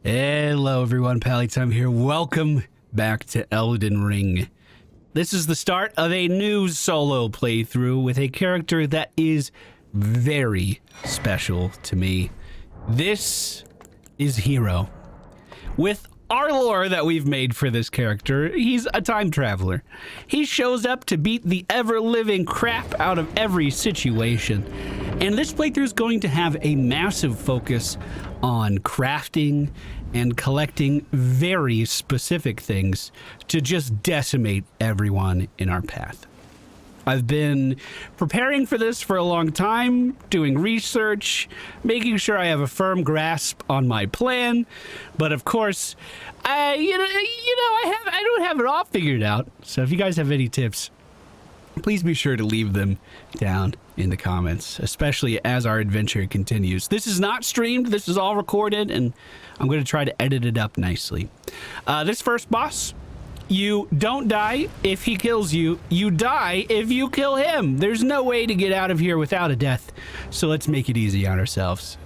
Hello everyone, Pallytime here. Welcome back to Elden Ring. This is the start of a new solo playthrough with a character that is very special to me. This is Hero. With our lore that we've made for this character, he's a time traveler. He shows up to beat the ever-living crap out of every situation. And this playthrough is going to have a massive focus on crafting and collecting very specific things to just decimate everyone in our path. I've been preparing for this for a long time, doing research, making sure I have a firm grasp on my plan. But of course, I don't have it all figured out. So if you guys have any tips, please be sure to leave them down in the comments, especially as our adventure continues. This is not streamed, this is all recorded, and I'm going to try to edit it up nicely. This first boss, you don't die if he kills you. You die if you kill him. There's no way to get out of here without a death, so let's make it easy on ourselves.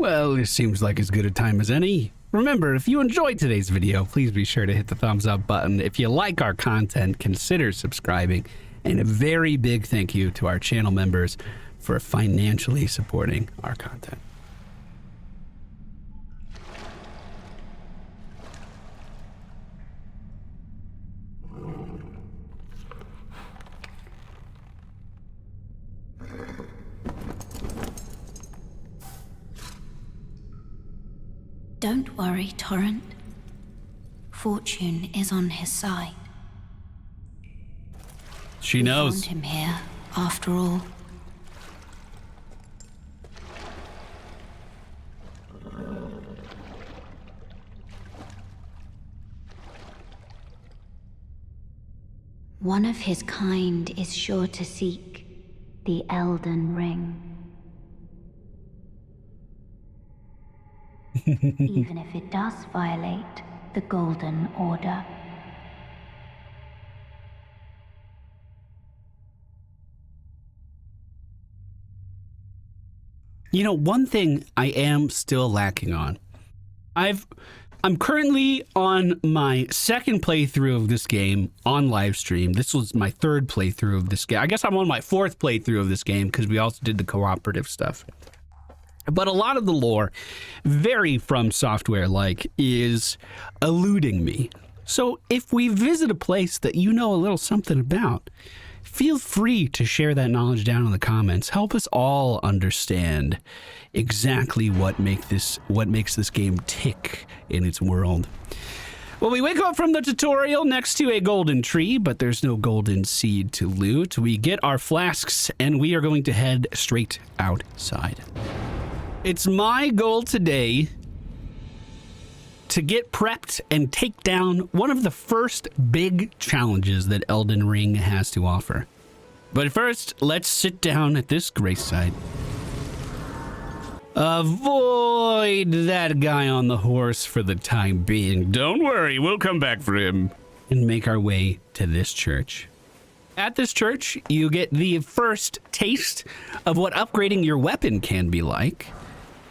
Well, it seems like as good a time as any. Remember, if you enjoyed today's video, please be sure to hit the thumbs up button. If you like our content, consider subscribing. And a very big thank you to our channel members for financially supporting our content. Don't worry, Torrent. Fortune is on his side. She knows. We found him here, after all. One of his kind is sure to seek the Elden Ring. Even if it does violate the Golden Order. You know, one thing I am still lacking on. I'm currently on my second playthrough of this game on live stream. This was my third playthrough of this game. I guess I'm on my fourth playthrough of this game because we also did the cooperative stuff. But a lot of the lore, very FromSoftware-like, is eluding me. So if we visit a place that you know a little something about, feel free to share that knowledge down in the comments. Help us all understand exactly what makes this game tick in its world. Well, we wake up from the tutorial next to a golden tree, but there's no golden seed to loot. We get our flasks, and we are going to head straight outside. It's my goal today to get prepped and take down one of the first big challenges that Elden Ring has to offer. But first, let's sit down at this gravesite. Avoid that guy on the horse for the time being. Don't worry, we'll come back for him. And make our way to this church. At this church, you get the first taste of what upgrading your weapon can be like.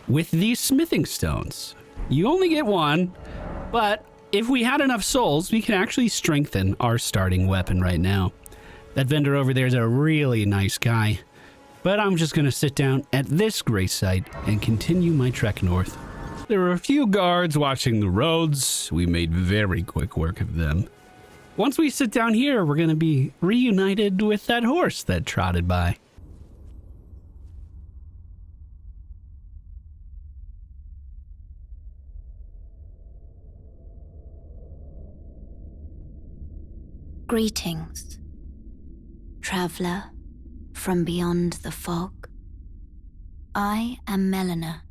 With these smithing stones. You only get one, but if we had enough souls, we can actually strengthen our starting weapon right now. That vendor over there is a really nice guy, but I'm just gonna sit down at this gravesite and continue my trek north. There were a few guards watching the roads. We made very quick work of them. Once we sit down here, we're gonna be reunited with that horse that trotted by. Greetings, traveler from beyond the fog. I am Melina.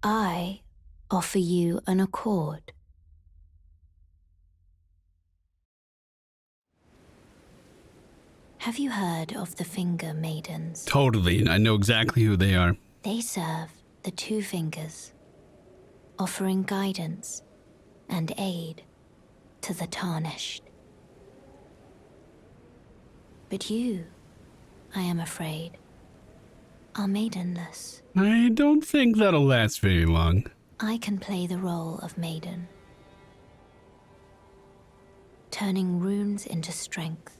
I offer you an accord. Have you heard of the Finger Maidens? Totally. I know exactly who they are. They serve the Two Fingers, offering guidance and aid to the tarnished. But you, I am afraid, are maidenless. I don't think that'll last very long. I can play the role of maiden, turning runes into strength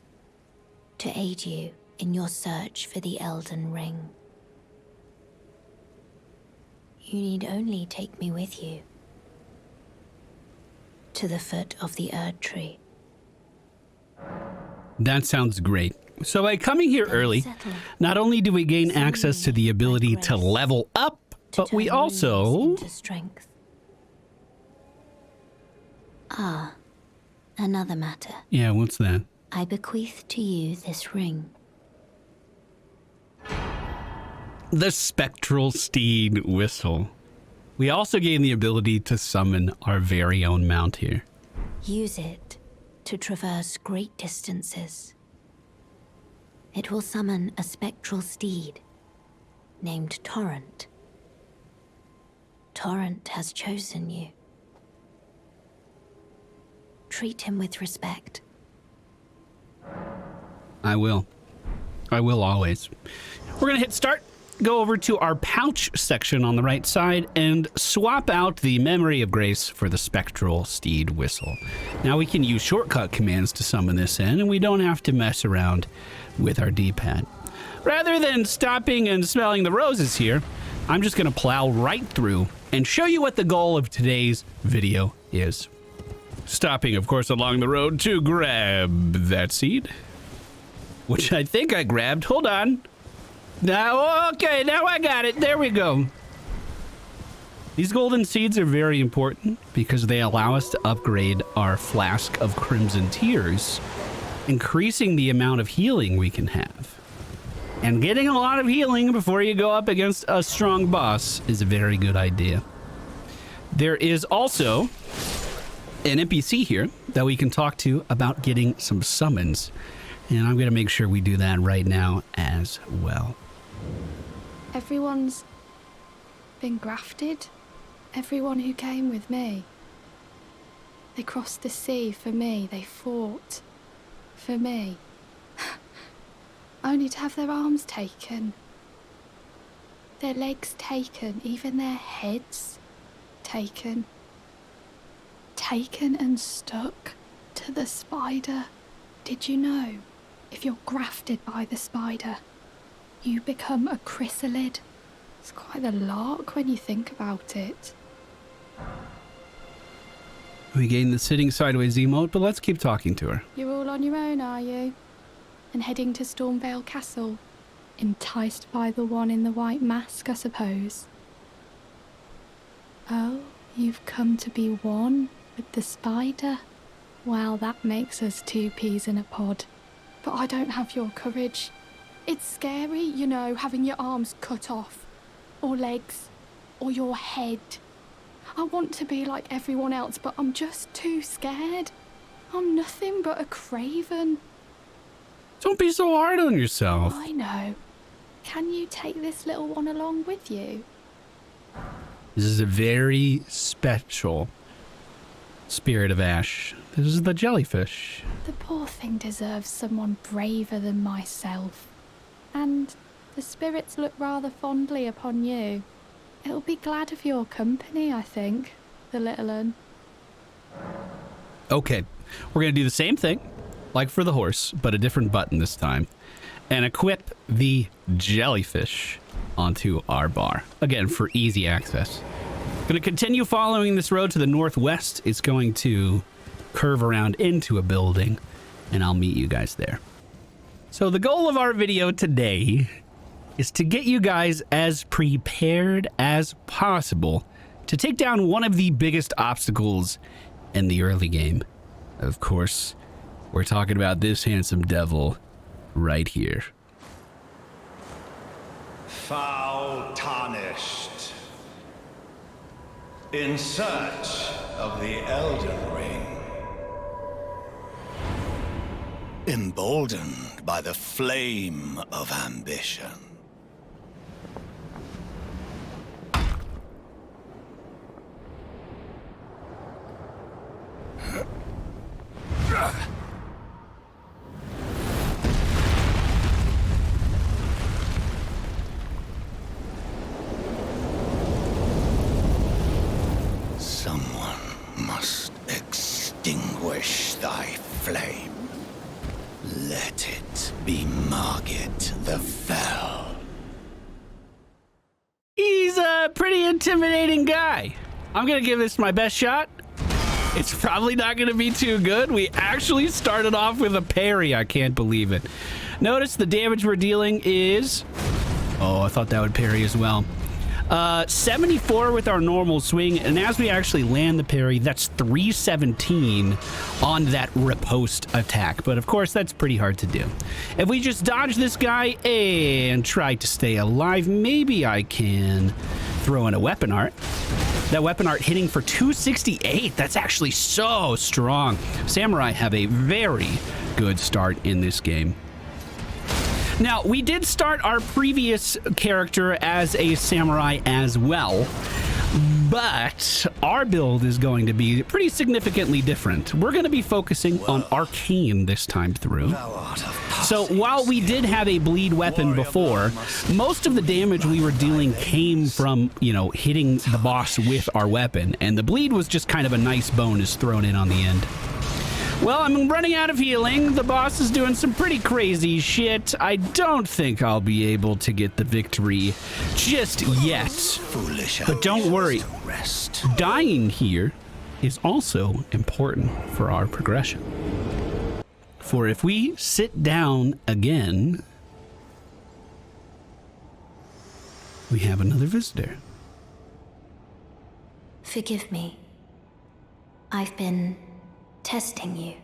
to aid you in your search for the Elden Ring. You need only take me with you to the foot of the Erd Tree. That sounds great. So by coming here early, not only do we gain access to the ability to level up, but we also... Another matter. Yeah, what's that? I bequeath to you this ring. The Spectral Steed Whistle. We also gain the ability to summon our very own mount here. Use it to traverse great distances. It will summon a spectral steed named Torrent. Torrent has chosen you. Treat him with respect. I will. I will always. We're going to hit start, go over to our pouch section on the right side, and swap out the Memory of Grace for the Spectral Steed Whistle. Now we can use shortcut commands to summon this in, and we don't have to mess around with our D-pad. Rather than stopping and smelling the roses here, I'm just going to plow right through and show you what the goal of today's video is. Stopping, of course, along the road to grab that seed, which I think I grabbed. Hold on. Now, okay, now I got it. There we go. These golden seeds are very important because they allow us to upgrade our flask of Crimson Tears, increasing the amount of healing we can have. And getting a lot of healing before you go up against a strong boss is a very good idea. There is also an NPC here that we can talk to about getting some summons. And I'm going to make sure we do that right now as well. Everyone's been grafted. Everyone who came with me. They crossed the sea for me. They fought for me. Only to have their arms taken. Their legs taken. Even their heads taken. Taken and stuck to the spider. Did you know? If you're grafted by the spider, you become a chrysalid. It's quite the lark when you think about it. We gained the sitting sideways emote, but let's keep talking to her. You're all on your own, are you? And heading to Stormveil Castle? Enticed by the one in the white mask, I suppose. Oh, you've come to be one with the spider? Well, that makes us two peas in a pod. But I don't have your courage. It's scary, you know, having your arms cut off, or legs, or your head. I want to be like everyone else, but I'm just too scared. I'm nothing but a craven. Don't be so hard on yourself. I know. Can you take this little one along with you? This is a very special Spirit of Ash. This is the jellyfish. The poor thing deserves someone braver than myself. And the spirits look rather fondly upon you. It'll be glad of your company, I think, the little un. Okay, we're going to do the same thing, like for the horse, but a different button this time. And equip the jellyfish onto our bar. Again, for easy access. Going to continue following this road to the northwest. It's going to curve around into a building, and I'll meet you guys there. So the goal of our video today is to get you guys as prepared as possible to take down one of the biggest obstacles in the early game. Of course, we're talking about this handsome devil right here. Foul tarnished. In search of the Elden Ring. Emboldened by the flame of ambition. Someone must extinguish thy flame. Let it be Margit the Fell. He's a pretty intimidating guy. I'm gonna give this my best shot. It's probably not gonna be too good. We actually started off with a parry. I can't believe it. Notice the damage we're dealing is... Oh, I thought that would parry as well. 74 with our normal swing, and as we actually land the parry, that's 317 on that riposte attack. But of course, that's pretty hard to do. If we just dodge this guy and try to stay alive, maybe I can throw in a weapon art. That weapon art hitting for 268. That's actually so strong. Samurai have a very good start in this game. Now, we did start our previous character as a samurai as well, but our build is going to be pretty significantly different. We're going to be focusing on arcane this time through. So while we did have a bleed weapon before, most of the damage we were dealing came from, hitting the boss with our weapon, and the bleed was just kind of a nice bonus thrown in on the end. Well, I'm running out of healing. The boss is doing some pretty crazy shit. I don't think I'll be able to get the victory just yet. But don't worry, dying here is also important for our progression. For if we sit down again, we have another visitor. Forgive me. I've been testing you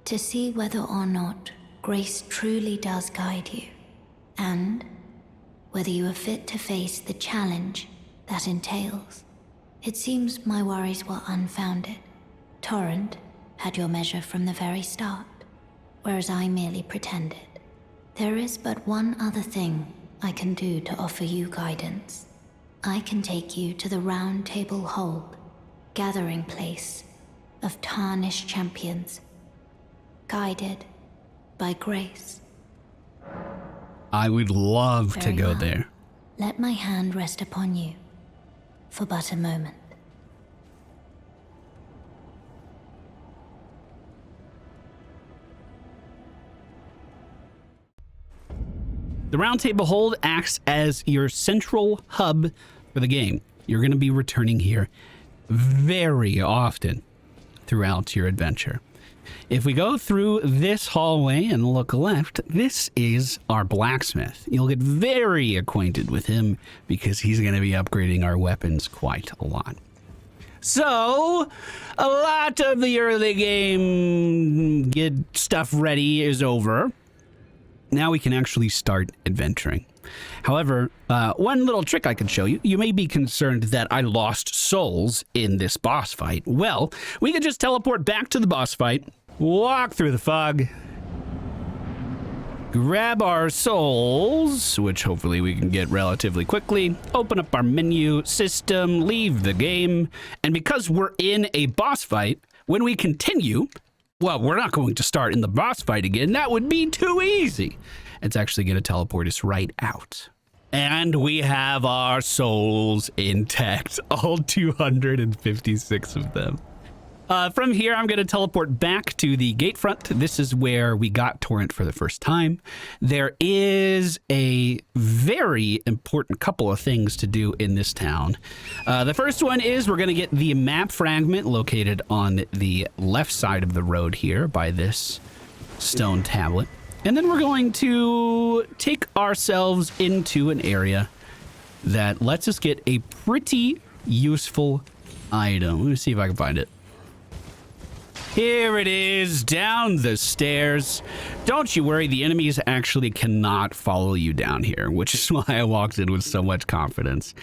to see whether or not grace truly does guide you, and whether you are fit to face the challenge that entails. It seems my worries were unfounded. Torrent had your measure from the very start, whereas I merely pretended. There is but one other thing I can do to offer you guidance. I can take you to the Roundtable Hold, gathering place of tarnished champions, guided by grace. I would love to go there. Let my hand rest upon you for but a moment. The Roundtable Hold acts as your central hub for the game. You're going to be returning here very often throughout your adventure. If we go through this hallway and look left, this is our blacksmith. You'll get very acquainted with him because he's going to be upgrading our weapons quite a lot. So, a lot of the early game get stuff ready is over. Now we can actually start adventuring. However, one little trick I can show you. You may be concerned that I lost souls in this boss fight. Well, we can just teleport back to the boss fight, walk through the fog, grab our souls, which hopefully we can get relatively quickly, open up our menu system, leave the game, and because we're in a boss fight, when we continue, well, we're not going to start in the boss fight again. That would be too easy. It's actually going to teleport us right out. And we have our souls intact, all 256 of them. From here, I'm going to teleport back to the gate front. This is where we got Torrent for the first time. There is a very important couple of things to do in this town. The first one is we're going to get the map fragment located on the left side of the road here by this stone tablet. And then we're going to take ourselves into an area that lets us get a pretty useful item. Let me see if I can find it. Here it is, down the stairs. Don't you worry, the enemies actually cannot follow you down here, which is why I walked in with so much confidence.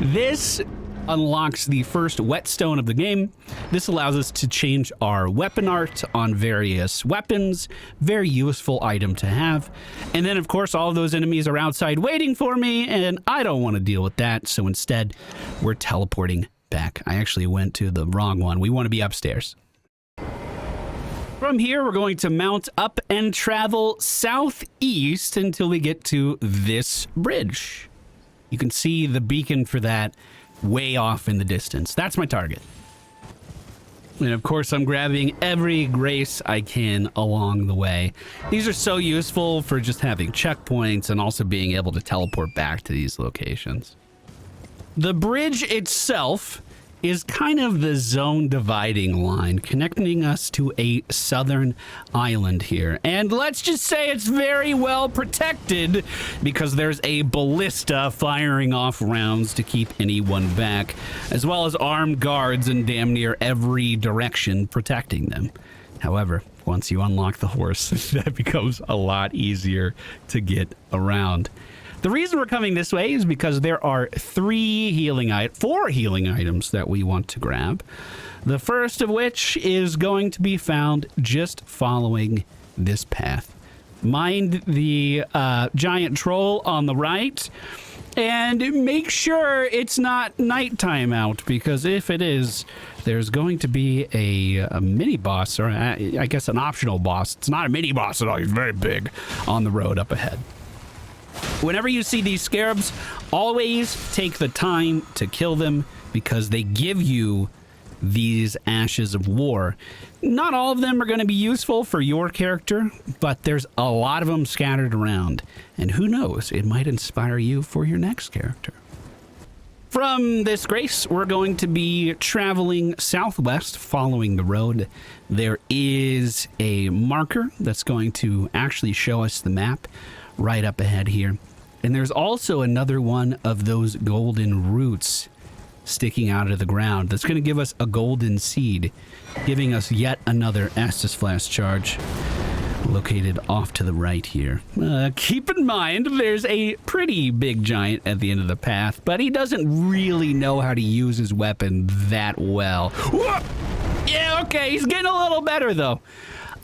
This unlocks the first whetstone of the game. This allows us to change our weapon art on various weapons. Very useful item to have. And then, of course, all of those enemies are outside waiting for me, and I don't want to deal with that. So instead, we're teleporting back. I actually went to the wrong one. We want to be upstairs. From here, we're going to mount up and travel southeast until we get to this bridge. You can see the beacon for that way off in the distance. That's my target. And of course, I'm grabbing every grace I can along the way. These are so useful for just having checkpoints and also being able to teleport back to these locations. The bridge itself is kind of the zone dividing line connecting us to a southern island here. And let's just say it's very well protected because there's a ballista firing off rounds to keep anyone back, as well as armed guards in damn near every direction protecting them. However, once you unlock the horse, that becomes a lot easier to get around. The reason we're coming this way is because there are four healing items that we want to grab. The first of which is going to be found just following this path. Mind the giant troll on the right, and make sure it's not nighttime out, because if it is, there's going to be a mini boss, or I guess an optional boss. It's not a mini boss at all. He's very big on the road up ahead. Whenever you see these scarabs, always take the time to kill them because they give you these ashes of war. Not all of them are going to be useful for your character, but there's a lot of them scattered around. And who knows, it might inspire you for your next character. From this grace, we're going to be traveling southwest following the road. There is a marker that's going to actually show us the map right up ahead here. And there's also another one of those golden roots sticking out of the ground that's going to give us a golden seed, giving us yet another Estus Flask charge located off to the right here. Keep in mind, there's a pretty big giant at the end of the path, but he doesn't really know how to use his weapon that well. Whoa! Yeah, okay, he's getting a little better though.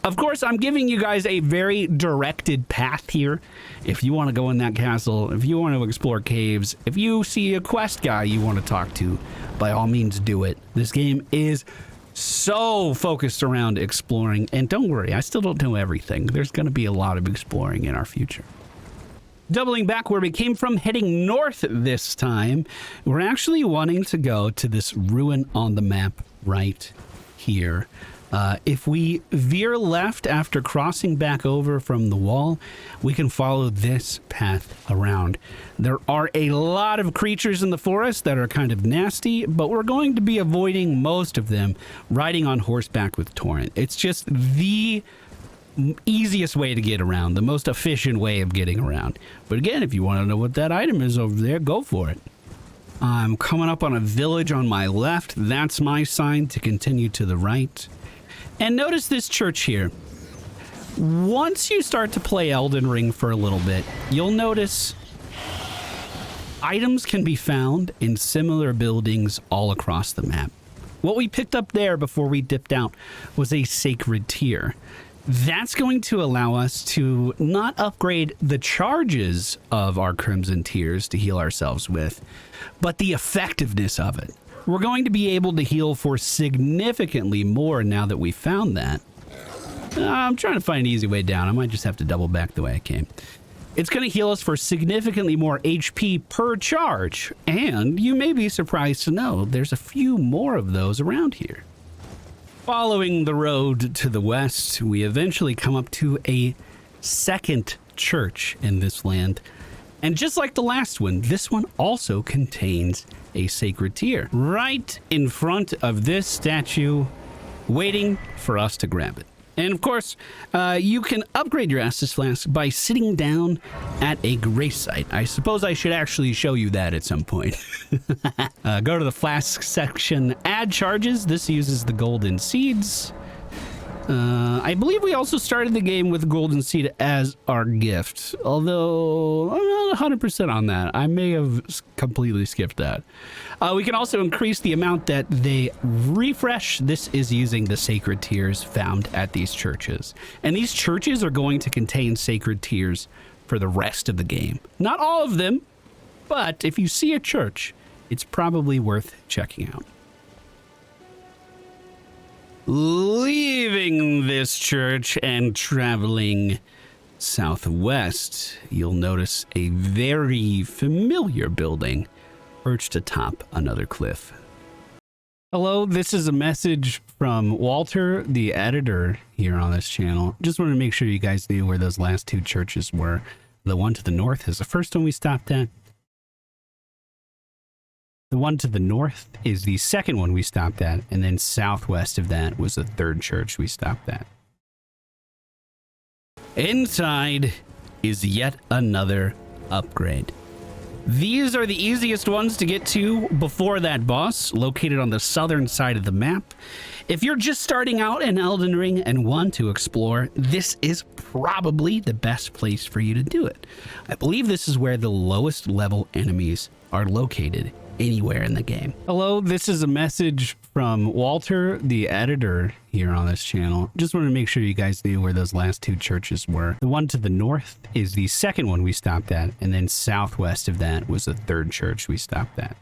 Of course, I'm giving you guys a very directed path here. If you want to go in that castle, if you want to explore caves, if you see a quest guy you want to talk to, by all means do it. This game is so focused around exploring, and don't worry, I still don't know everything. There's going to be a lot of exploring in our future. Doubling back where we came from, heading north this time, we're actually wanting to go to this ruin on the map right here. If we veer left after crossing back over from the wall, we can follow this path around. There are a lot of creatures in the forest that are kind of nasty, but we're going to be avoiding most of them riding on horseback with Torrent. It's just the easiest way to get around, the most efficient way of getting around. But again, if you want to know what that item is over there, go for it. I'm coming up on a village on my left. That's my sign to continue to the right. And notice this church here. Once you start to play Elden Ring for a little bit, you'll notice items can be found in similar buildings all across the map. What we picked up there before we dipped out was a sacred tear. That's going to allow us to not upgrade the charges of our crimson tears to heal ourselves with, but the effectiveness of it. We're going to be able to heal for significantly more now that we found that. I'm trying to find an easy way down. I might just have to double back the way I came. It's going to heal us for significantly more HP per charge. And you may be surprised to know there's a few more of those around here. Following the road to the west, we eventually come up to a second church in this land. And just like the last one, this one also contains a sacred tear right in front of this statue, waiting for us to grab it. And of course, you can upgrade your Estus Flask by sitting down at a grace site. I suppose I should actually show you that at some point. Go to the flask section, add charges. This uses the golden seeds. I believe we also started the game with Golden Seed as our gift, although I'm not 100% on that. I may have completely skipped that. We can also increase the amount that they refresh. This is using the sacred tears found at these churches. And these churches are going to contain sacred tears for the rest of the game. Not all of them, but if you see a church, it's probably worth checking out. Leaving this church and traveling southwest, you'll notice a very familiar building perched atop another cliff. Hello, this is a message from Walter, the editor here on this channel. Just wanted to make sure you guys knew where those last two churches were. The one to the north is the first one we stopped at. The one to the north is the second one we stopped at, and then southwest of that was the third church we stopped at. Inside is yet another upgrade. These are the easiest ones to get to before that boss, located on the southern side of the map. If you're just starting out in Elden Ring and want to explore, this is probably the best place for you to do it. I believe this is where the lowest level enemies are located anywhere in the game. Hello, this is a message from Walter, the editor here on this channel. Just wanted to make sure you guys knew where those last two churches were. The one to the north is the second one we stopped at, and then southwest of that was the third church we stopped at.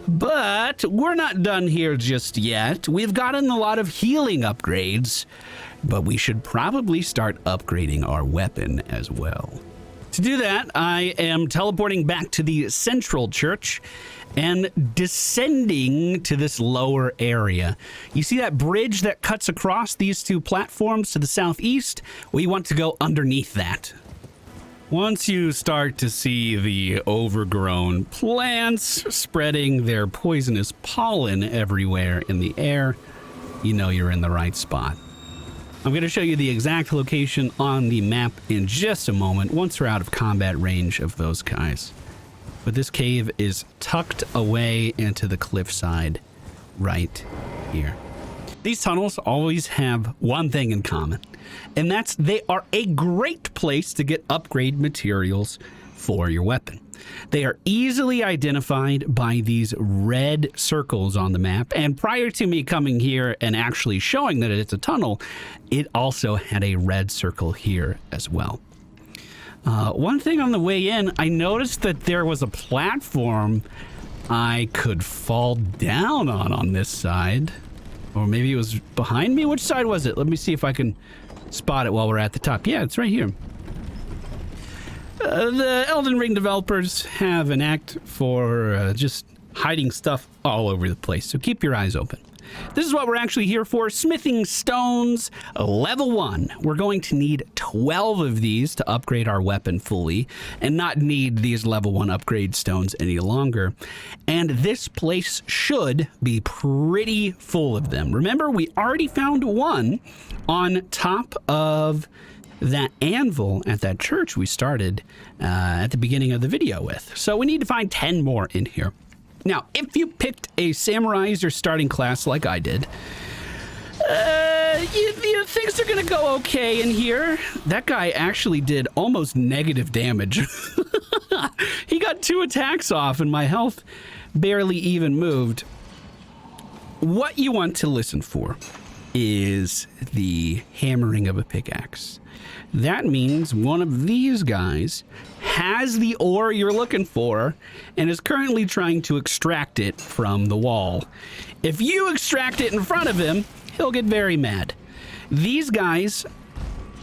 But we're not done here just yet. We've gotten a lot of healing upgrades, but we should probably start upgrading our weapon as well. To do that, I am teleporting back to the central church and descending to this lower area. You see that bridge that cuts across these two platforms to the southeast? We want to go underneath that. Once you start to see the overgrown plants spreading their poisonous pollen everywhere in the air, you know you're in the right spot. I'm going to show you the exact location on the map in just a moment once we're out of combat range of those guys. But this cave is tucked away into the cliffside right here. These tunnels always have one thing in common, and that's they are a great place to get upgrade materials for your weapon. They are easily identified by these red circles on the map, and prior to me coming here and actually showing that it's a tunnel, it also had a red circle here as well. One thing on the way in, I noticed that there was a platform I could fall down on this side. Or maybe it was behind me? Which side was it? Let me see if I can spot it while we're at the top. Yeah, it's right here. The Elden Ring developers have an act for just hiding stuff all over the place, so keep your eyes open. This is what we're actually here for, smithing stones, level 1. We're going to need 12 of these to upgrade our weapon fully and not need these level 1 upgrade stones any longer. And this place should be pretty full of them. Remember, we already found one on top of that anvil at that church we started at the beginning of the video with. So we need to find 10 more in here. Now, if you picked a samurai as your starting class like I did, things are gonna go okay in here. That guy actually did almost negative damage. He got 2 attacks off and my health barely even moved. What you want to listen for is the hammering of a pickaxe. That means one of these guys has the ore you're looking for and is currently trying to extract it from the wall. If you extract it in front of him, he'll get very mad. These guys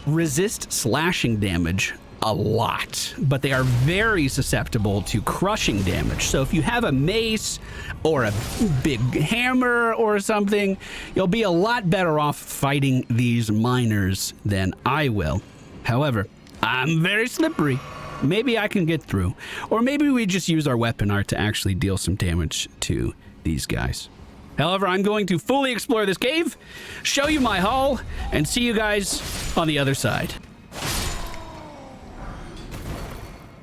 resist slashing damage a lot, but they are very susceptible to crushing damage. So if you have a mace or a big hammer or something, you'll be a lot better off fighting these miners than I will. However, I'm very slippery. Maybe I can get through. Or maybe we just use our weapon art to actually deal some damage to these guys. However, I'm going to fully explore this cave, show you my haul, and see you guys on the other side.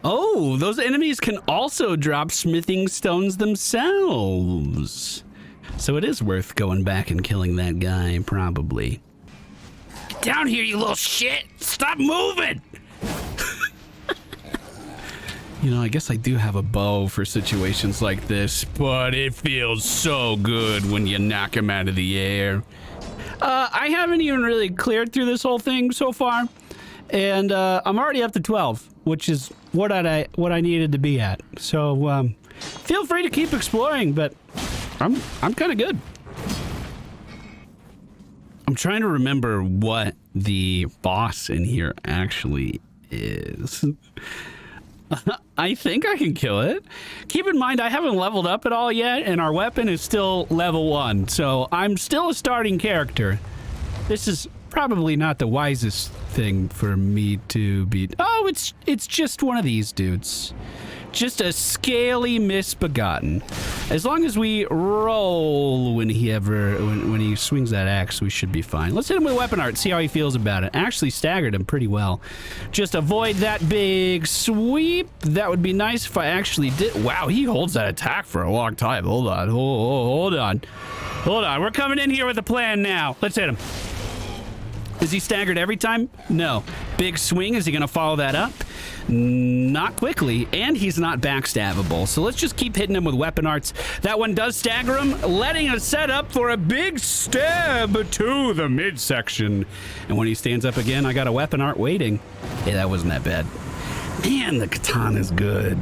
Oh, those enemies can also drop smithing stones themselves. So it is worth going back and killing that guy, probably. down here, you little shit! Stop moving! You know, I guess I do have a bow for situations like this, but it feels so good when you knock him out of the air. I haven't even really cleared through this whole thing so far, and I'm already up to 12, which is what I needed to be at. So feel free to keep exploring, but I'm kind of good. I'm trying to remember what the boss in here actually is. I think I can kill it. Keep in mind, I haven't leveled up at all yet, and our weapon is still level 1, so I'm still a starting character. This is probably not the wisest thing for me to be... Oh, it's just one of these dudes. Just a scaly misbegotten. As long as we roll when he swings that axe, we should be fine. Let's hit him with weapon art, see how he feels about it. Actually staggered him pretty well. Just avoid that big sweep. That would be nice if I actually did. Wow, he holds that attack for a long time. Hold on, hold on. Hold on, we're coming in here with a plan now. Let's hit him. Is he staggered every time? No. Big swing, is he gonna follow that up? Not quickly, and he's not backstabbable. So let's just keep hitting him with weapon arts. That one does stagger him, letting us set up for a big stab to the midsection. And when he stands up again, I got a weapon art waiting. Hey, that wasn't that bad. Man, the katana's good.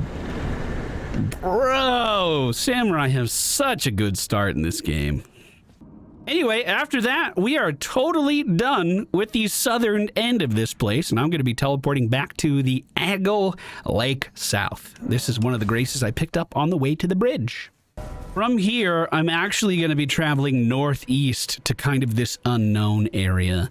Bro, Samurai have such a good start in this game. Anyway, after that, we are totally done with the southern end of this place, and I'm going to be teleporting back to the Aggle Lake South. This is one of the graces I picked up on the way to the bridge. From here, I'm actually going to be traveling northeast to kind of this unknown area.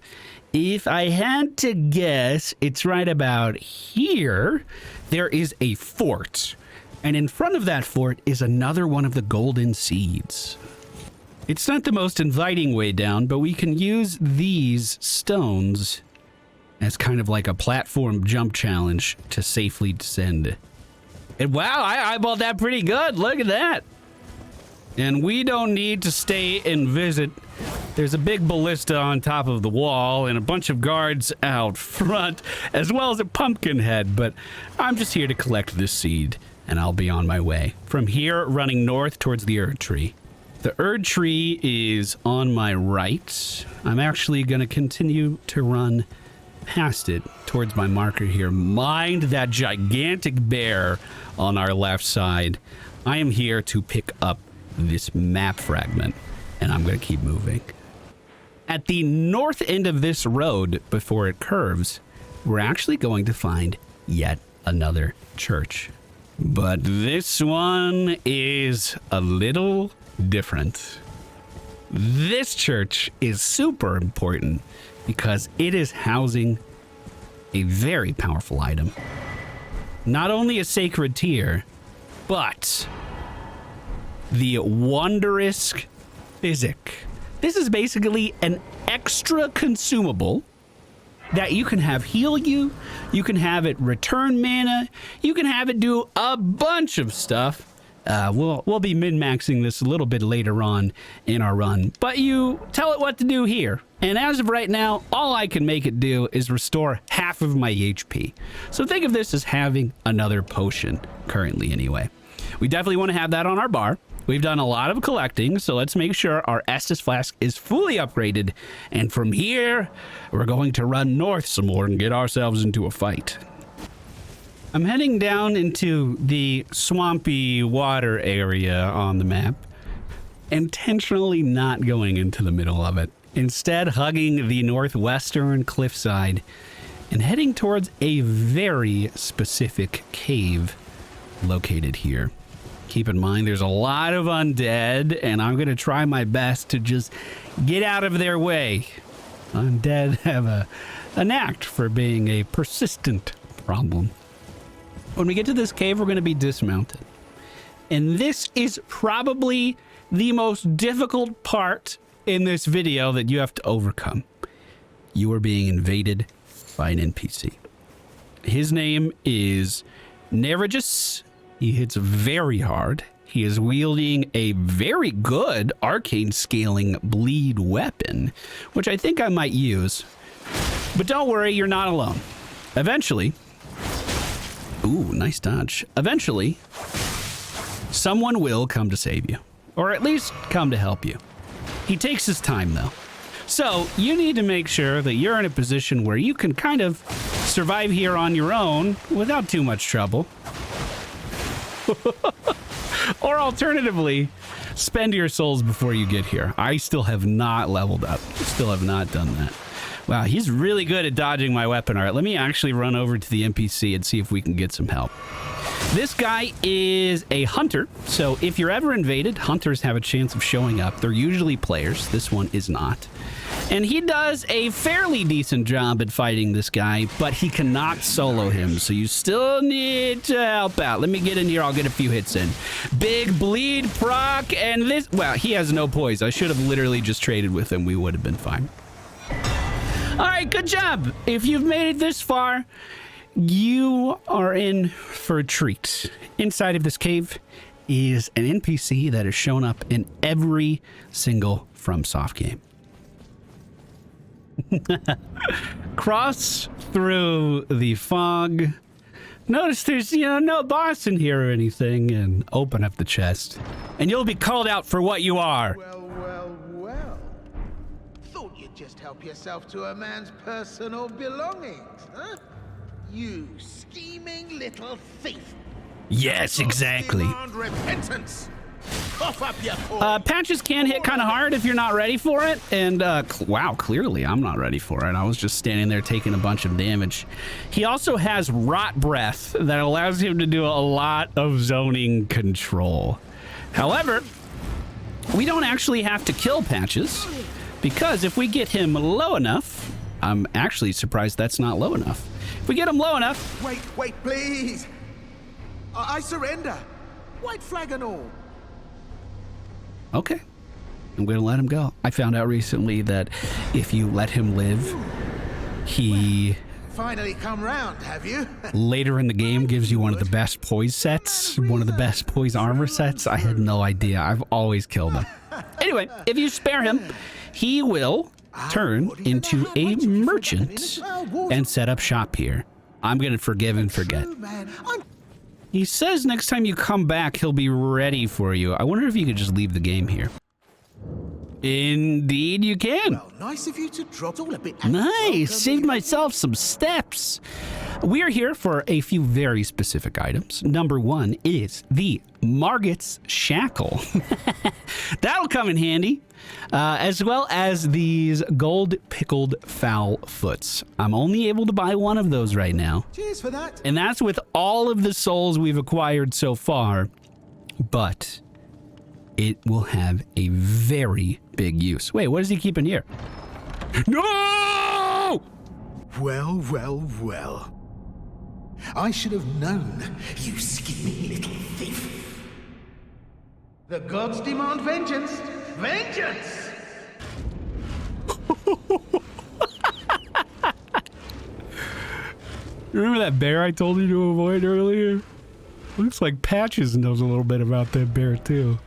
If I had to guess, it's right about here. There is a fort, and in front of that fort is another one of the golden seeds. It's not the most inviting way down, but we can use these stones as kind of like a platform jump challenge to safely descend. And wow, I eyeballed that pretty good. Look at that. And we don't need to stay and visit. There's a big ballista on top of the wall and a bunch of guards out front, as well as a pumpkin head, but I'm just here to collect this seed, and I'll be on my way. From here, running north towards the Erd Tree. The Erd Tree is on my right. I'm actually going to continue to run past it towards my marker here. Mind that gigantic bear on our left side. I am here to pick up this map fragment, and I'm going to keep moving. At the north end of this road, before it curves, we're actually going to find yet another church. But this one is a little different. This church is super important because it is housing a very powerful item. Not only a sacred tear, but the wondrous physic. This is basically an extra consumable that you can have heal you, you can have it return mana, you can have it do a bunch of stuff. We'll be min-maxing this a little bit later on in our run, but you tell it what to do here. And as of right now, all I can make it do is restore half of my HP. So think of this as having another potion, currently anyway. We definitely want to have that on our bar. We've done a lot of collecting, so let's make sure our Estus Flask is fully upgraded. And from here, we're going to run north some more and get ourselves into a fight. I'm heading down into the swampy water area on the map, intentionally not going into the middle of it. Instead, hugging the northwestern cliffside and heading towards a very specific cave located here. Keep in mind, there's a lot of undead, and I'm going to try my best to just get out of their way. Undead have a knack for being a persistent problem. When we get to this cave, we're going to be dismounted. And this is probably the most difficult part in this video that you have to overcome. You are being invaded by an NPC. His name is Neregus. He hits very hard. He is wielding a very good arcane scaling bleed weapon, which I think I might use. But don't worry, you're not alone. Eventually, ooh, nice dodge. Eventually, someone will come to save you, or at least come to help you. He takes his time, though. So you need to make sure that you're in a position where you can kind of survive here on your own without too much trouble. Or alternatively, spend your souls before you get here. I still have not leveled up. Still have not done that. Wow, he's really good at dodging my weapon art. Let me actually run over to the NPC and see if we can get some help. This guy is a hunter, so if you're ever invaded, hunters have a chance of showing up. They're usually players. This one is not. And he does a fairly decent job at fighting this guy, but he cannot solo him, so you still need to help out. Let me get in here. I'll get a few hits in. Big bleed proc, and this... Well, he has no poise. I should have literally just traded with him. We would have been fine. All right, good job. If you've made it this far, you are in for a treat. Inside of this cave is an NPC that has shown up in every single FromSoft game. Cross through the fog. Notice there's, no boss in here or anything, and open up the chest. And you'll be called out for what you are. Well. Thought you'd just help yourself to a man's personal belongings, huh? You scheming little thief. Yes, exactly. Demand repentance. Cough up your paw. Patches can hit kind of hard if you're not ready for it. And, wow, clearly I'm not ready for it. I was just standing there taking a bunch of damage. He also has Rot Breath that allows him to do a lot of zoning control. However, we don't actually have to kill Patches, because if we get him low enough, I'm actually surprised that's not low enough. If we get him low enough... Wait, please. I surrender. White flag and all. Okay, I'm gonna let him go. I found out recently that if you let him live, he Finally come round, have you? later in the game gives you one of the best poise sets, one of the best poise armor sets. I had no idea. I've always killed him. Anyway, if you spare him, he will turn into a merchant and set up shop here. I'm gonna forgive and forget. He says next time you come back, he'll be ready for you. I wonder if you could just leave the game here. Indeed you can. Well, nice of you to drop all a bit. Nice. Saved myself some steps. We are here for a few very specific items. Number one is the Margit's Shackle. That'll come in handy. As well as these gold pickled foul foots. I'm only able to buy one of those right now. Cheers for that. And that's with all of the souls we've acquired so far. But it will have a very big use. Wait, what does he keep in here? No! Well. I should have known, you scheming little thief. The gods demand vengeance. Vengeance! Remember that bear I told you to avoid earlier? Looks like Patches knows a little bit about that bear too.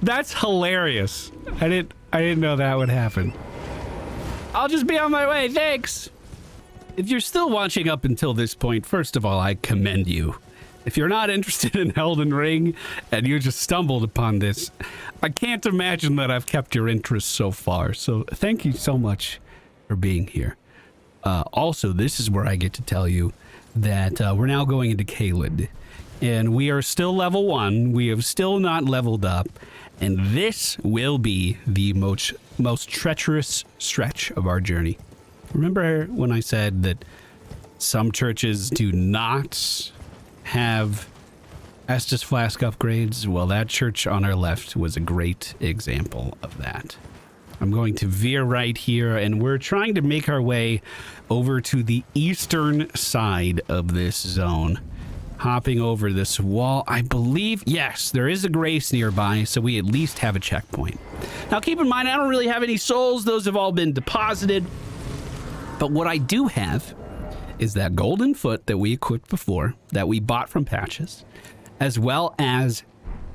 That's hilarious. I didn't know that would happen. I'll just be on my way, thanks. If you're still watching up until this point, first of all, I commend you. If you're not interested in Elden Ring and you just stumbled upon this, I can't imagine that I've kept your interest so far. So thank you so much for being here. Also, this is where I get to tell you that we're now going into Caelid. And we are still level 1. We have still not leveled up. And this will be the most treacherous stretch of our journey. Remember when I said that some churches do not have Estus Flask upgrades? Well, that church on our left was a great example of that. I'm going to veer right here, and we're trying to make our way over to the eastern side of this zone. Hopping over this wall, I believe, yes, there is a grace nearby, so we at least have a checkpoint. Now, keep in mind, I don't really have any souls. Those have all been deposited. But what I do have is that golden foot that we equipped before, that we bought from Patches, as well as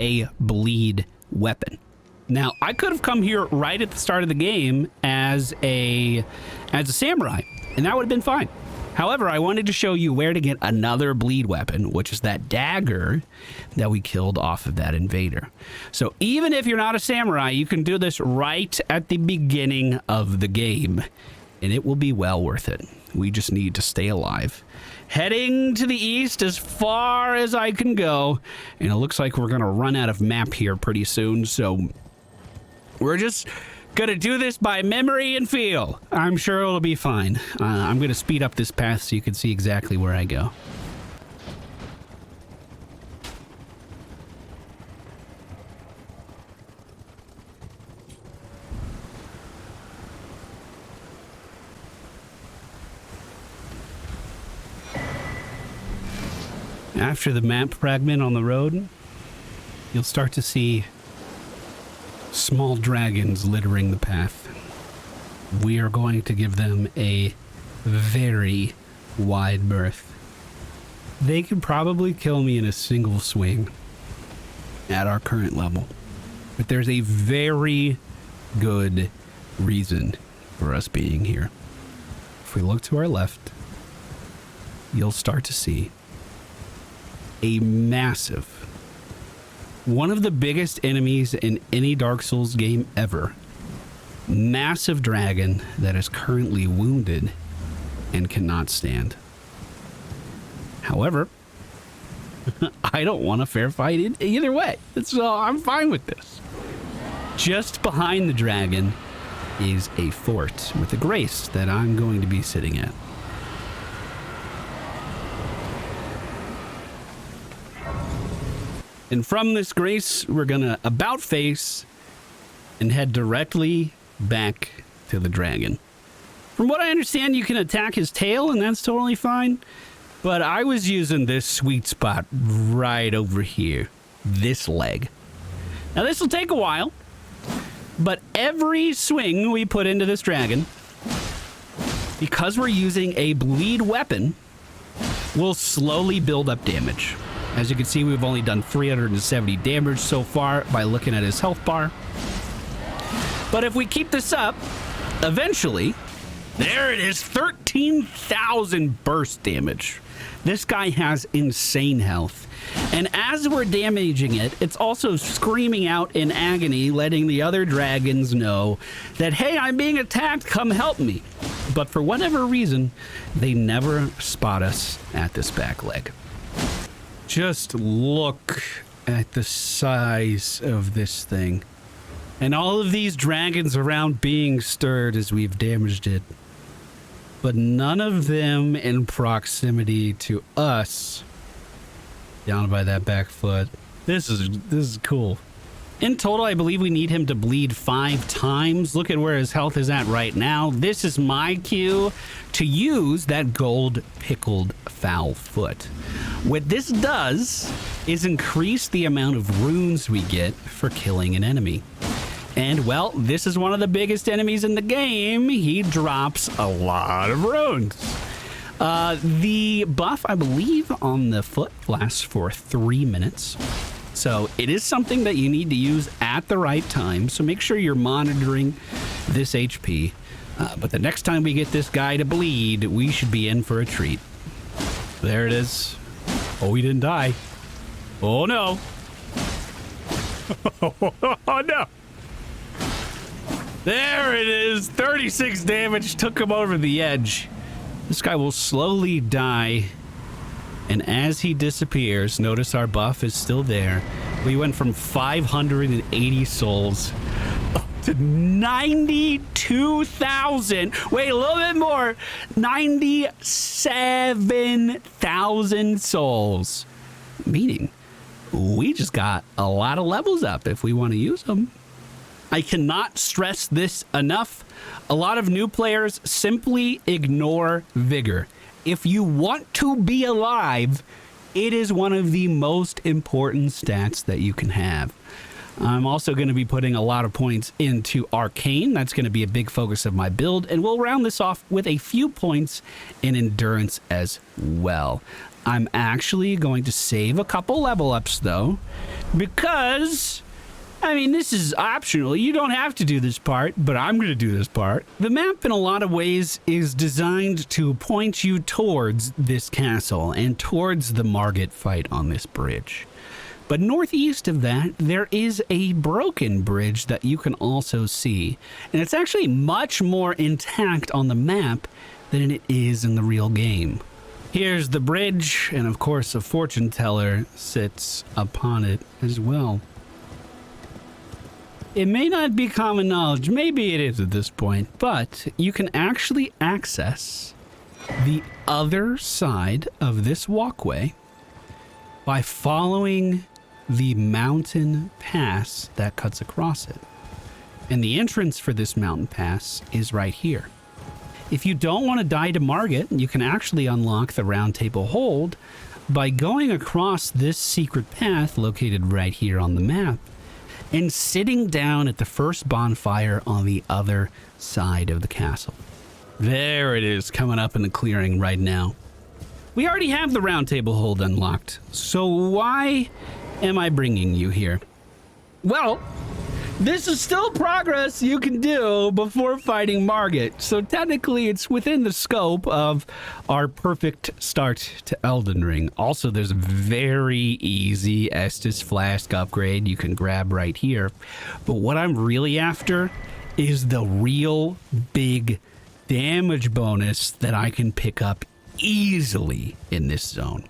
a bleed weapon. Now, I could have come here right at the start of the game as a samurai, and that would have been fine. However, I wanted to show you where to get another bleed weapon, which is that dagger that we killed off of that invader. So even if you're not a samurai, you can do this right at the beginning of the game, and it will be well worth it. We just need to stay alive. Heading to the east as far as I can go, and it looks like we're going to run out of map here pretty soon, so we're just gonna do this by memory and feel. I'm sure it'll be fine. I'm gonna speed up this path so you can see exactly where I go. After the map fragment on the road, you'll start to see small dragons littering the path. We are going to give them a very wide berth. They could probably kill me in a single swing at our current level, but there's a very good reason for us being here. If we look to our left, you'll start to see a massive, one of the biggest enemies in any Dark Souls game ever. Massive dragon that is currently wounded and cannot stand. However, I don't want a fair fight either way, so I'm fine with this. Just behind the dragon is a fort with a grace that I'm going to be sitting at. And from this grace, we're gonna about face and head directly back to the dragon. From what I understand, you can attack his tail, and that's totally fine. But I was using this sweet spot right over here, this leg. Now this will take a while, but every swing we put into this dragon, because we're using a bleed weapon, will slowly build up damage. As you can see, we've only done 370 damage so far by looking at his health bar. But if we keep this up, eventually, there it is, 13,000 burst damage. This guy has insane health. And as we're damaging it, it's also screaming out in agony, letting the other dragons know that, hey, I'm being attacked, come help me. But for whatever reason, they never spot us at this back leg. Just look at the size of this thing. And all of these dragons around being stirred as we've damaged it. But none of them in proximity to us. Down by that back foot. This is cool. In total, I believe we need him to bleed 5 times. Look at where his health is at right now. This is my cue to use that gold pickled foul foot. What this does is increase the amount of runes we get for killing an enemy. And, well, this is one of the biggest enemies in the game. He drops a lot of runes. The buff, I believe, on the foot lasts for 3 minutes. So it is something that you need to use at the right time. So make sure you're monitoring this HP. But the next time we get this guy to bleed, we should be in for a treat. There it is. Oh, he didn't die. Oh, no. Oh, no. There it is. 36 damage. Took him over the edge. This guy will slowly die. And as he disappears, notice our buff is still there. We went from 580 souls up to 92,000. Wait, a little bit more. 97,000 souls. Meaning, we just got a lot of levels up if we want to use them. I cannot stress this enough. A lot of new players simply ignore vigor. If you want to be alive, it is one of the most important stats that you can have. I'm also going to be putting a lot of points into Arcane. That's going to be a big focus of my build. And we'll round this off with a few points in Endurance as well. I'm actually going to save a couple level ups, though, because I mean, this is optional. You don't have to do this part, but I'm going to do this part. The map, in a lot of ways, is designed to point you towards this castle and towards the Margit fight on this bridge. But northeast of that, there is a broken bridge that you can also see. And it's actually much more intact on the map than it is in the real game. Here's the bridge, and of course a fortune teller sits upon it as well. It may not be common knowledge, maybe it is at this point, but you can actually access the other side of this walkway by following the mountain pass that cuts across it. And the entrance for this mountain pass is right here. If you don't want to die to Margit, you can actually unlock the Roundtable Hold by going across this secret path located right here on the map and sitting down at the first bonfire on the other side of the castle. There it is, coming up in the clearing right now. We already have the Roundtable Hold unlocked, so why am I bringing you here? Well, this is still progress you can do before fighting Margit, so technically it's within the scope of our perfect start to Elden Ring. Also, there's a very easy Estus Flask upgrade you can grab right here. But what I'm really after is the real big damage bonus that I can pick up easily in this zone.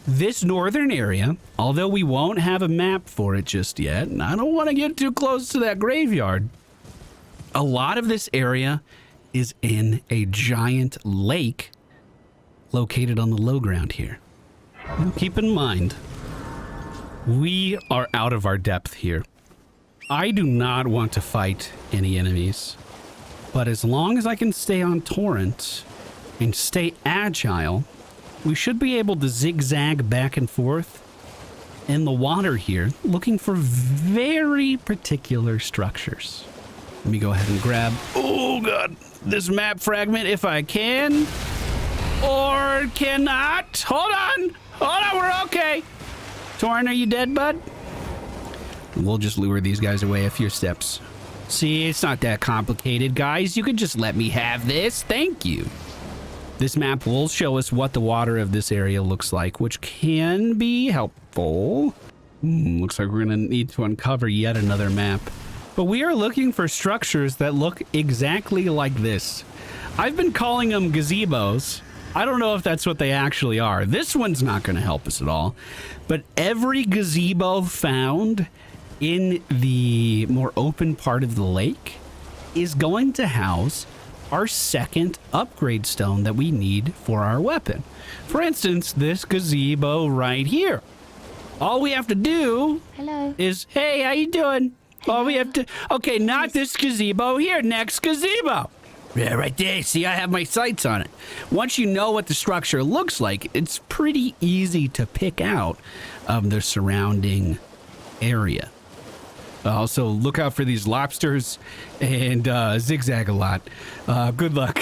This northern area, although we won't have a map for it just yet, and I don't want to get too close to that graveyard, a lot of this area is in a giant lake located on the low ground here. Now keep in mind, we are out of our depth here. I do not want to fight any enemies, but as long as I can stay on torrent and stay agile, we should be able to zigzag back and forth in the water here, looking for very particular structures. Let me go ahead and grab, oh god, this map fragment if I can, or cannot. Hold on, we're okay. Torn, are you dead, bud? We'll just lure these guys away a few steps. See, it's not that complicated, guys. You could just let me have this. Thank you. This map will show us what the water of this area looks like, which can be helpful. Looks like we're going to need to uncover yet another map. But we are looking for structures that look exactly like this. I've been calling them gazebos. I don't know if that's what they actually are. This one's not going to help us at all. But every gazebo found in the more open part of the lake is going to house our second upgrade stone that we need for our weapon. For instance, this gazebo right here. All we have to do is, hey, how you doing? All we have to, okay, not this gazebo here, next gazebo. Yeah, right there. See, I have my sights on it. Once you know what the structure looks like, it's pretty easy to pick out the surrounding area. Also, look out for these lobsters and zigzag a lot. Good luck.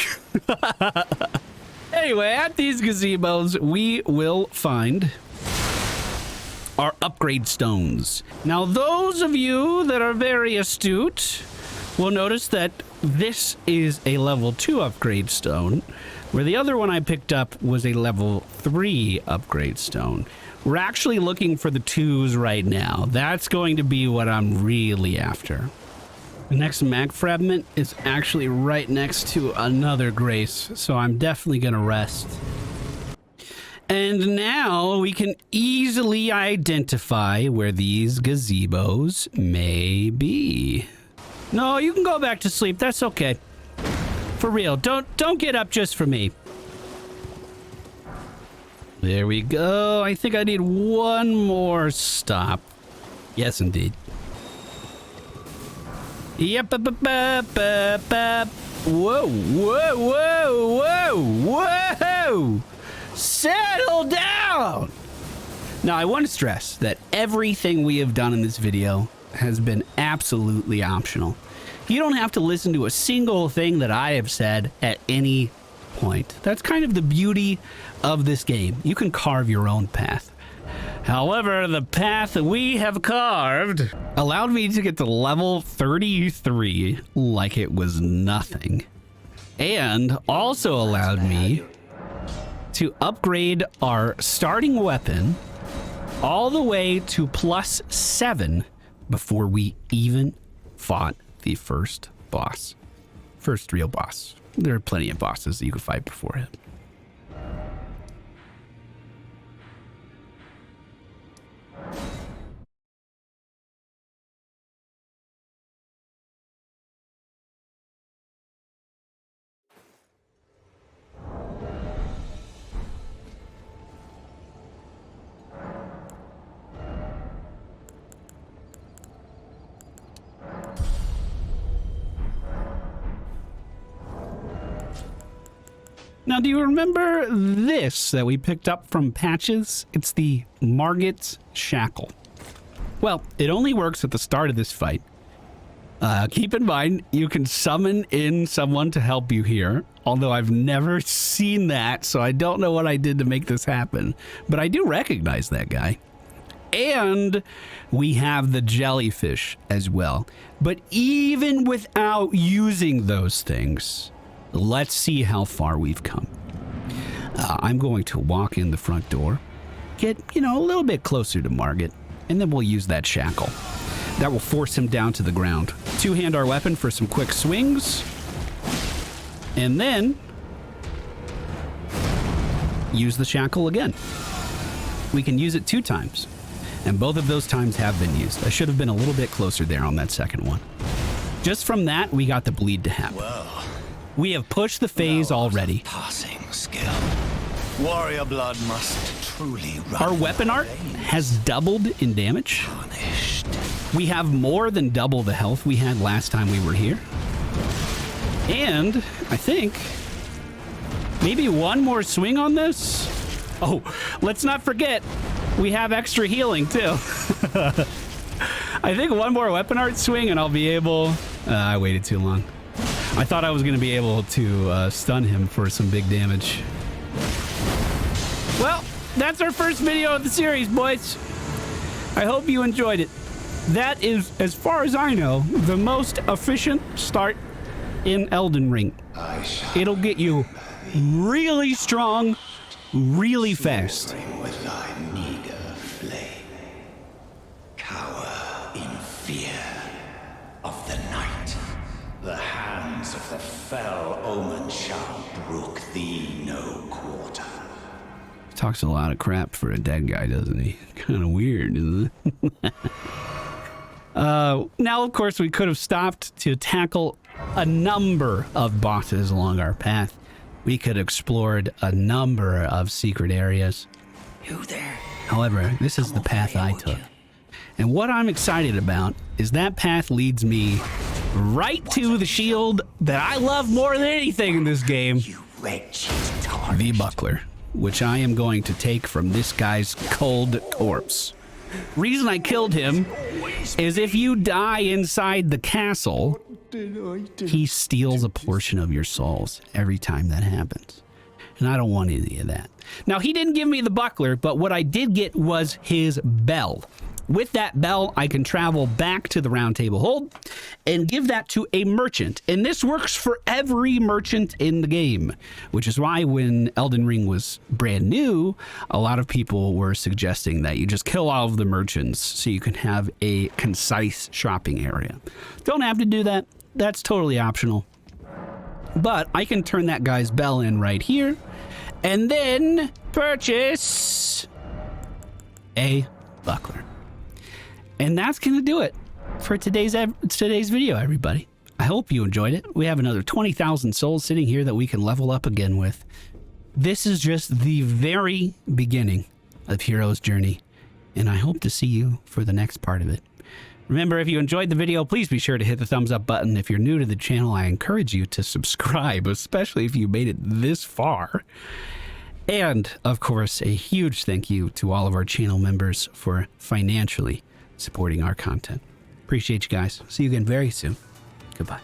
Anyway, at these gazebos, we will find our upgrade stones. Now, those of you that are very astute will notice that this is a level 2 upgrade stone, where the other one I picked up was a level 3 upgrade stone. We're actually looking for the 2s right now. That's going to be what I'm really after. The next mag fragment is actually right next to another grace, so I'm definitely going to rest. And now we can easily identify where these gazebos may be. No, you can go back to sleep. That's okay. For real, don't get up just for me. There we go. I think I need one more stop. Yes, indeed. Yep. Whoa. Settle down. Now, I want to stress that everything we have done in this video has been absolutely optional. You don't have to listen to a single thing that I have said at any point. That's kind of the beauty of this game. You can carve your own path. However, the path we have carved allowed me to get to level 33 like it was nothing. And also allowed me to upgrade our starting weapon all the way to +7 before we even fought the first boss. First real boss. There are plenty of bosses that you could fight before him. Now, do you remember this that we picked up from Patches? It's the Margit Shackle. Well, it only works at the start of this fight. Keep in mind, you can summon in someone to help you here, although I've never seen that, so I don't know what I did to make this happen. But I do recognize that guy. And we have the jellyfish as well. But even without using those things, let's see how far we've come. I'm going to walk in the front door, get, a little bit closer to Margit, and then we'll use that shackle. That will force him down to the ground. Two-hand our weapon for some quick swings. And then use the shackle again. We can use it 2 times. And both of those times have been used. I should have been a little bit closer there on that second one. Just from that, we got the bleed to happen. Well, we have pushed the phase already. passing skill. Warrior blood must truly run. Our weapon art has doubled in damage. Punished. We have more than double the health we had last time we were here. And I think maybe one more swing on this. Oh, let's not forget, we have extra healing too. I think one more weapon art swing and I'll be able... I waited too long. I thought I was going to be able to stun him for some big damage. Well, that's our first video of the series, boys. I hope you enjoyed it. That is, as far as I know, the most efficient start in Elden Ring. It'll get you really strong, really fast. With thy meager flame, cower in fear of the night. The hands of the fell omen shall brook thee no quarter. Talks a lot of crap for a dead guy, doesn't he? Kind of weird, isn't it? Now, of course, we could have stopped to tackle a number of bosses along our path. We could have explored a number of secret areas. You there? However, this is the path I took. And what I'm excited about is that path leads me right to the shield that I love more than anything in this game. You wretched The buckler, which I am going to take from this guy's cold corpse. Reason I killed him is if you die inside the castle, he steals a portion of your souls every time that happens. And I don't want any of that. Now, he didn't give me the buckler, but what I did get was his bell. With that bell, I can travel back to the Roundtable Hold and give that to a merchant. And this works for every merchant in the game, which is why when Elden Ring was brand new, a lot of people were suggesting that you just kill all of the merchants so you can have a concise shopping area. Don't have to do that. That's totally optional. But I can turn that guy's bell in right here and then purchase a buckler. And that's going to do it for today's video, everybody. I hope you enjoyed it. We have another 20,000 souls sitting here that we can level up again with. This is just the very beginning of Hero's Journey, and I hope to see you for the next part of it. Remember, if you enjoyed the video, please be sure to hit the thumbs up button. If you're new to the channel, I encourage you to subscribe, especially if you made it this far. And, of course, a huge thank you to all of our channel members for financially supporting our content. Appreciate you guys. See you again very soon. Goodbye.